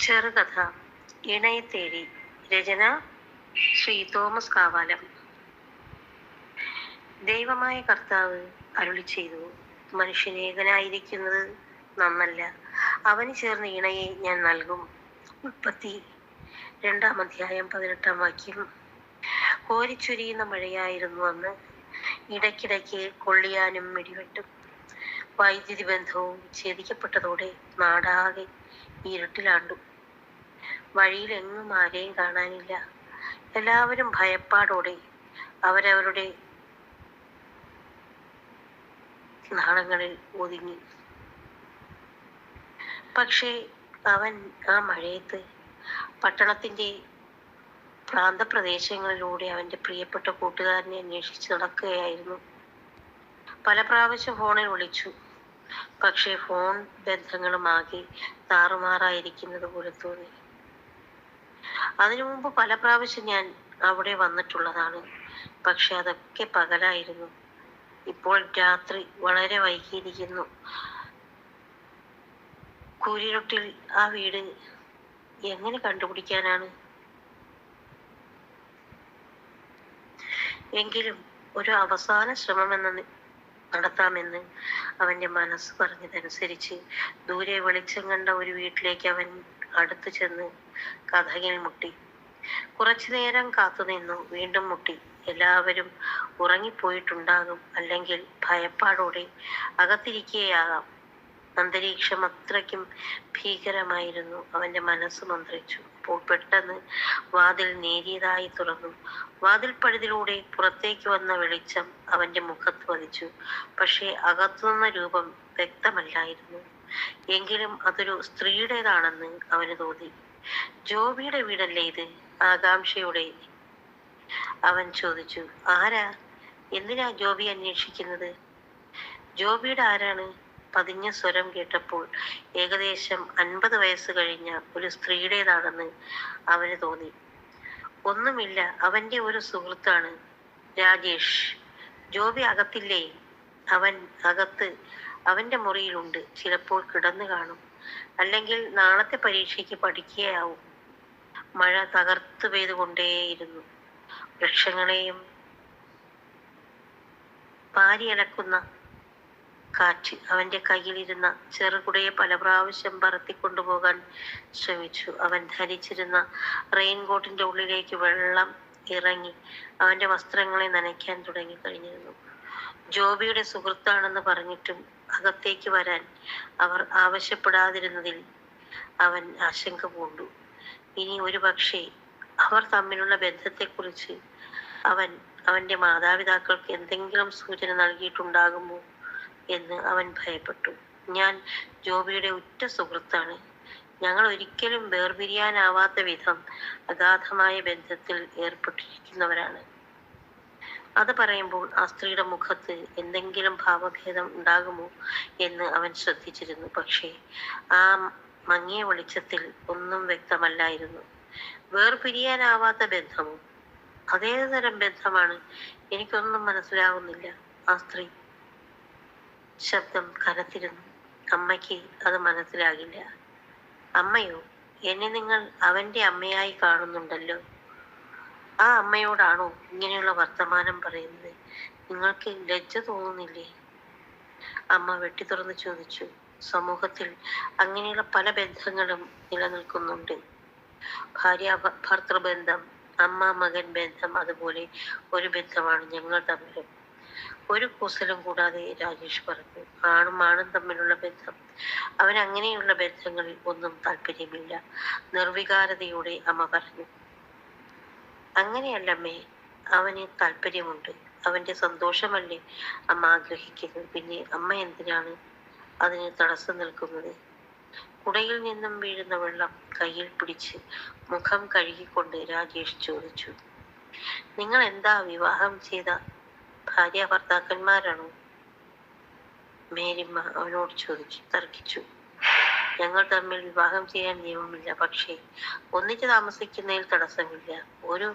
ചെറുകഥ ഇണയെ തേടി. രചന ശ്രീ തോമസ് കാവാലം. ദൈവമായ കർത്താവ് അരുളി ചെയ്തു, മനുഷ്യനേകനായിരിക്കുന്നത് നന്നല്ല, അവന് ചേർന്ന് ഇണയെ ഞാൻ നൽകും. ഉൽപ്പത്തി 2-ാം അധ്യായം 18-ാം വാക്യം. കോരിച്ചൊരിയുന്ന മഴയായിരുന്നു അന്ന്. ഇടയ്ക്കിടയ്ക്ക് കൊള്ളിയാനും ഇടിവെട്ടും. വൈദ്യുതി ബന്ധവും ഛേദിക്കപ്പെട്ടതോടെ നാടാകെ ഇരുട്ടിലാണ്ടു. വഴിയിലെങ്ങും ആരെയും കാണാനില്ല. എല്ലാവരും ഭയപ്പാടോടെ അവരവരുടെ നാളങ്ങളിൽ ഒതുങ്ങി. പക്ഷേ അവൻ ആ മഴയത്ത് പട്ടണത്തിന്റെ പ്രാന്തപ്രദേശങ്ങളിലൂടെ അവന്റെ പ്രിയപ്പെട്ട കൂട്ടുകാരനെ അന്വേഷിച്ച് നടക്കുകയായിരുന്നു. പല പ്രാവശ്യം ഫോണിൽ വിളിച്ചു. പക്ഷേ ഫോൺ ബന്ധങ്ങളും ആകെ താറുമാറായിരിക്കുന്നത് പോലെ തോന്നി. അതിനു മുമ്പ് പല പ്രാവശ്യം ഞാൻ അവിടെ വന്നിട്ടുള്ളതാണ്. പക്ഷെ അതൊക്കെ പകലായിരുന്നു. ഇപ്പോൾ രാത്രി വളരെ വൈകിയിരിക്കുന്നു. കൂരിരുട്ടിൽ ആ വീട് എങ്ങനെ കണ്ടുപിടിക്കാനാണ്? എങ്കിലും ഒരു അവസാന ശ്രമമെന്ന് നടത്താമെന്ന് അവന്റെ മനസ്സ് പറഞ്ഞതനുസരിച്ച് ദൂരെ വെളിച്ചം കണ്ട ഒരു വീട്ടിലേക്ക് അവൻ അടുത്തു ചെന്ന് കതകിൽ മുട്ടി. കുറച്ചു നേരം കാത്തുനിന്നു. വീണ്ടും മുട്ടി. എല്ലാവരും ഉറങ്ങിപ്പോയിട്ടുണ്ടാകും, അല്ലെങ്കിൽ ഭയപ്പാടോടെ അകത്തിരിക്കുകയാകാം. അന്തരീക്ഷം അത്രയ്ക്കും ഭീകരമായിരുന്നു. അവന്റെ മനസ്സ് മന്ത്രിച്ചു. അപ്പോൾ പെട്ടെന്ന് വാതിൽ നേരിയതായി തുറന്നു. വാതിൽപ്പഴുതിലൂടെ പുറത്തേക്ക് വന്ന വെളിച്ചം അവന്റെ മുഖത്ത് പതിച്ചു. പക്ഷേ അകത്തുനിന്ന രൂപം വ്യക്തമല്ലായിരുന്നു. എങ്കിലും അതൊരു സ്ത്രീയുടേതാണെന്ന് അവന് തോന്നി. ജോബിയുടെ വീടല്ലേ ഇത്? ആകാംക്ഷയോടെ അവൻ ചോദിച്ചു. ആരാ? എന്തിനാ ജോബി അന്വേഷിക്കുന്നത്? ജോബിയുടെ ആരാണ്? പതിഞ്ഞ സ്വരം കേട്ടപ്പോൾ ഏകദേശം 50 വയസ്സ് കഴിഞ്ഞ ഒരു സ്ത്രീയുടേതാണെന്ന് അവന് തോന്നി. ഒന്നുമില്ല, അവന്റെ ഒരു സുഹൃത്താണ്, രാജേഷ്. ജോബി അകത്തില്ലേ? അവൻ അകത്ത് അവന്റെ മുറിയിലുണ്ട്. ചിലപ്പോൾ കിടന്നു കാണും, അല്ലെങ്കിൽ നാളത്തെ പരീക്ഷയ്ക്ക് പഠിക്കുകയാവും. മഴ തകർത്തു പെയ്തുകൊണ്ടേയിരുന്നു. വൃക്ഷങ്ങളെയും പാരിയടക്കുന്ന കാറ്റ് അവന്റെ കയ്യിലിരുന്ന ചെറുകുടയെ പല പ്രാവശ്യം പറത്തിക്കൊണ്ടുപോകാൻ ശ്രമിച്ചു. അവൻ ധരിച്ചിരുന്ന റെയിൻകോട്ടിന്റെ ഉള്ളിലേക്ക് വെള്ളം ഇറങ്ങി അവന്റെ വസ്ത്രങ്ങളെ നനയ്ക്കാൻ തുടങ്ങി കഴിഞ്ഞിരുന്നു. ജോബിയുടെ സുഹൃത്താണെന്ന് പറഞ്ഞിട്ടും അകത്തേക്ക് വരാൻ അവർ ആവശ്യപ്പെടാതിരുന്നതിൽ അവൻ ആശങ്ക പൂണ്ടു. ഇനി ഒരു പക്ഷേ അവർ തമ്മിലുള്ള ബന്ധത്തെക്കുറിച്ച് അവന്റെ മാതാപിതാക്കൾക്ക് എന്തെങ്കിലും സൂചന നൽകിയിട്ടുണ്ടാകുമോ എന്ന് അവൻ ഭയപ്പെട്ടു. ഞാൻ ജോബിയുടെ ഉറ്റ സുഹൃത്താണ്. ഞങ്ങൾ ഒരിക്കലും വേർപിരിയാനാവാത്ത വിധം അഗാധമായ ബന്ധത്തിൽ ഏർപ്പെട്ടിരിക്കുന്നവരാണ്. അത് പറയുമ്പോൾ ആ സ്ത്രീയുടെ മുഖത്ത് എന്തെങ്കിലും ഭാവഭേദം ഉണ്ടാകുമോ എന്ന് അവൻ ശ്രദ്ധിച്ചിരുന്നു. പക്ഷേ ആ മങ്ങിയ വെളിച്ചത്തിൽ ഒന്നും വ്യക്തമല്ലായിരുന്നു. വേർപിരിയാനാവാത്ത ബന്ധമോ? അതേത് തരം ബന്ധമാണ്? എനിക്കൊന്നും മനസ്സിലാകുന്നില്ല. ആ സ്ത്രീ ശബ്ദം കനത്തിരുന്നു. അമ്മയ്ക്ക് അത് മനസ്സിലാകില്ല. അമ്മയോ? എന്നെ നിങ്ങൾ അവന്റെ അമ്മയായി കാണുന്നുണ്ടല്ലോ. ആ അമ്മയോടാണോ ഇങ്ങനെയുള്ള വർത്തമാനം പറയുന്നത്? നിങ്ങൾക്ക് ലജ്ജ തോന്നുന്നില്ലേ? അമ്മ വെട്ടിത്തുറന്ന് ചോദിച്ചു. സമൂഹത്തിൽ അങ്ങനെയുള്ള പല ബന്ധങ്ങളും നിലനിൽക്കുന്നുണ്ട്. ഭാര്യ ഭർത്തൃബന്ധം, അമ്മ മകൻ ബന്ധം, അതുപോലെ ഒരു ബന്ധമാണ് ഞങ്ങൾ തമ്മിലും. ഒരു കൂസലും കൂടാതെ രാജേഷ് പറഞ്ഞു. ആണും തമ്മിലുള്ള ബന്ധം. അവൻ അങ്ങനെയുള്ള ബന്ധങ്ങളിൽ ഒന്നും താല്പര്യമില്ല. നിർവികാരതയോടെ അമ്മ പറഞ്ഞു. അങ്ങനെയല്ലമ്മേ, അവന് താല്പര്യമുണ്ട്. അവന്റെ സന്തോഷമല്ലേ അമ്മ ആഗ്രഹിക്കുന്നത്. പിന്നെ അമ്മ എന്തിനാണ് അതിന് തടസ്സം നിൽക്കുന്നത്? കുടയിൽ നിന്നും വീഴുന്ന വെള്ളം കയ്യിൽ പിടിച്ച് മുഖം കഴുകിക്കൊണ്ട് രാജേഷ് ചോദിച്ചു. നിങ്ങൾ എന്താ, വിവാഹം ചെയ്ത ഭാര്യ ഭർത്താക്കന്മാരാണോ? മേരിമ്മ അവനോട് തർക്കിച്ചു. ഞങ്ങൾ തമ്മിൽ വിവാഹം ചെയ്യാൻ നിയമമില്ല, പക്ഷേ ഒന്നിച്ച് താമസിക്കുന്നതിൽ തടസ്സമില്ല. ഒരു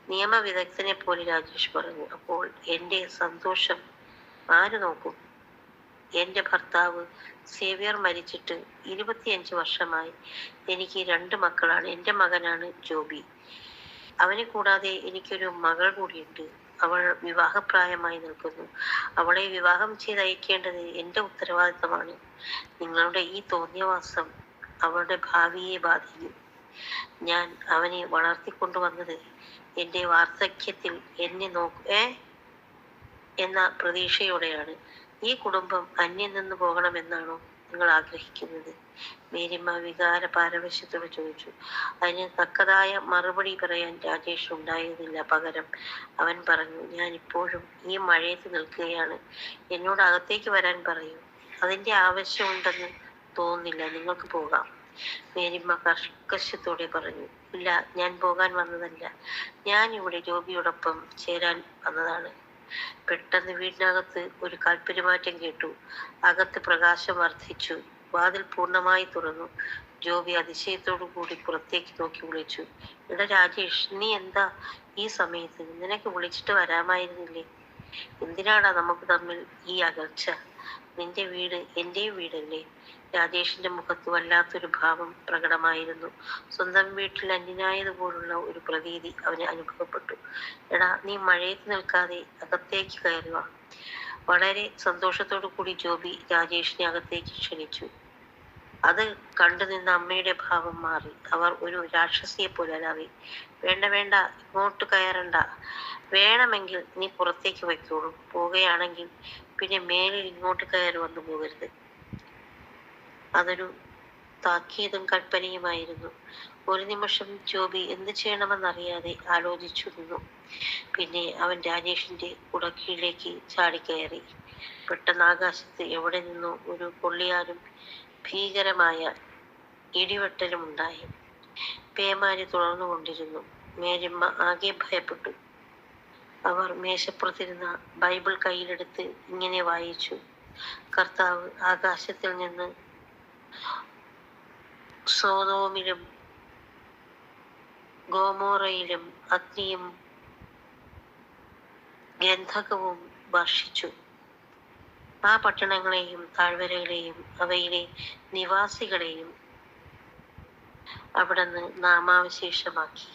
നിയമവിദഗ്ധനെ പോലെ രാജേഷ് പറഞ്ഞു. അപ്പോൾ എന്റെ സന്തോഷം ആര് നോക്കും? എൻ്റെ ഭർത്താവ് സേവ്യർ മരിച്ചിട്ട് 25 വർഷമായി. എനിക്ക് 2 മക്കളാണ്. എൻ്റെ മകനാണ് ജോബി. അവനെ കൂടാതെ എനിക്കൊരു മകൾ കൂടിയുണ്ട്. അവൾ വിവാഹപ്രായമായി നിൽക്കുന്നു. അവളെ വിവാഹം ചെയ്ത് അയക്കേണ്ടത് എൻ്റെ ഉത്തരവാദിത്തമാണ്. നിങ്ങളുടെ ഈ തോന്നിയവാസം അവളുടെ ഭാവിയെ ബാധിക്കും. ഞാൻ അവനെ വളർത്തിക്കൊണ്ടുവന്നത് എൻ്റെ വാർദ്ധക്യത്തിൽ എന്നെ എന്ന പ്രതീക്ഷയോടെയാണ്. ഈ കുടുംബം അന്യം നിന്ന് പോകണമെന്നാണോ നിങ്ങൾ ആഗ്രഹിക്കുന്നത്? മേരിമ്മ വികാര പാരവശ്യത്തോട് ചോദിച്ചു. അതിന് തക്കതായ മറുപടി പറയാൻ രാജേഷ് ഉണ്ടായിരുന്നില്ല. പകരം അവൻ പറഞ്ഞു, ഞാൻ ഇപ്പോഴും ഈ മഴയത്ത് നിൽക്കുകയാണ്. എന്നോട് അകത്തേക്ക് വരാൻ പറയൂ. അതിൻ്റെ ആവശ്യമുണ്ടെന്ന് തോന്നുന്നില്ല. നിങ്ങൾക്ക് പോകാം. മേരിമ്മ കർക്കശത്തോടെ പറഞ്ഞു. ഇല്ല, ഞാൻ പോകാൻ വന്നതല്ല. ഞാൻ ഇവിടെ ജോബിയോടൊപ്പം ചേരാൻ വന്നതാണ്. പെട്ടെന്ന് വീടിനകത്ത് ഒരു കാൽപ്പെരുമാറ്റം കേട്ടു. അകത്ത് പ്രകാശം വർദ്ധിച്ചു. വാതിൽ പൂർണ്ണമായി തുറന്നു. ജോബി അതിശയത്തോടു കൂടി പുറത്തേക്ക് നോക്കി വിളിച്ചു. എടാ രാജേഷ്, നീ എന്താ ഈ സമയത്ത്? നിനക്ക് വിളിച്ചിട്ട് വരാമായിരുന്നില്ലേ? എന്തിനാടാ നമുക്ക് തമ്മിൽ ഈ അകൽച്ച? നിന്റെ വീട് എൻ്റെ വീടല്ലേ? രാജേഷിന്റെ മുഖത്ത് വല്ലാത്തൊരു ഭാവം പ്രകടമായിരുന്നു. സ്വന്തം വീട്ടിൽ അന്യനായതുപോലുള്ള ഒരു പ്രതീതി അവന് അനുഭവപ്പെട്ടു. എടാ, നീ മഴയത്ത് നിൽക്കാതെ അകത്തേക്ക് കയറുക. വളരെ സന്തോഷത്തോടു കൂടി ജോബി രാജേഷിനെ അകത്തേക്ക് ക്ഷണിച്ചു. അത് കണ്ടു നിന്ന അമ്മയുടെ ഭാവം മാറി. അവർ ഒരു രാക്ഷസിയെ പോലെ അലറി. വേണ്ട വേണ്ട, ഇങ്ങോട്ട് കയറണ്ട. വേണമെങ്കിൽ നീ പുറത്തേക്ക് വയ്ക്കോളൂ. പോവുകയാണെങ്കിൽ പിന്നെ മേലിൽ ഇങ്ങോട്ട് കയറി വന്നു പോകരുത്. അതൊരു താക്കീതും കൽപ്പനയുമായിരുന്നു. ഒരു നിമിഷം ജോബി എന്ത് ചെയ്യണമെന്നറിയാതെ ആലോചിച്ചു നിന്നു. പിന്നെ അവൻ രാജേഷിന്റെ കുടക്കീഴിലേക്ക് ചാടിക്കയറി. പെട്ടെന്ന് ആകാശത്ത് എവിടെ നിന്നോ ഒരു കൊള്ളിയാനും ഭീകരമായ ഇടിവെട്ടലും ഉണ്ടായി. പേമാരി തുടർന്നുകൊണ്ടിരുന്നു. മേരിമ്മ ആകെ ഭയപ്പെട്ടു. അവർ മേശപ്പുറത്തിരുന്ന ബൈബിൾ കയ്യിലെടുത്ത് ഇങ്ങനെ വായിച്ചു. കർത്താവ് ആകാശത്തിൽ നിന്ന് സോദോമിലും ഗോമോറയിലും അഗ്നിയും ഗന്ധകവും വർഷിച്ചു. ആ പട്ടണങ്ങളെയും താഴ്വരകളെയും അവയിലെ നിവാസികളെയും അവിടുന്ന് നാമാവശേഷമാക്കി.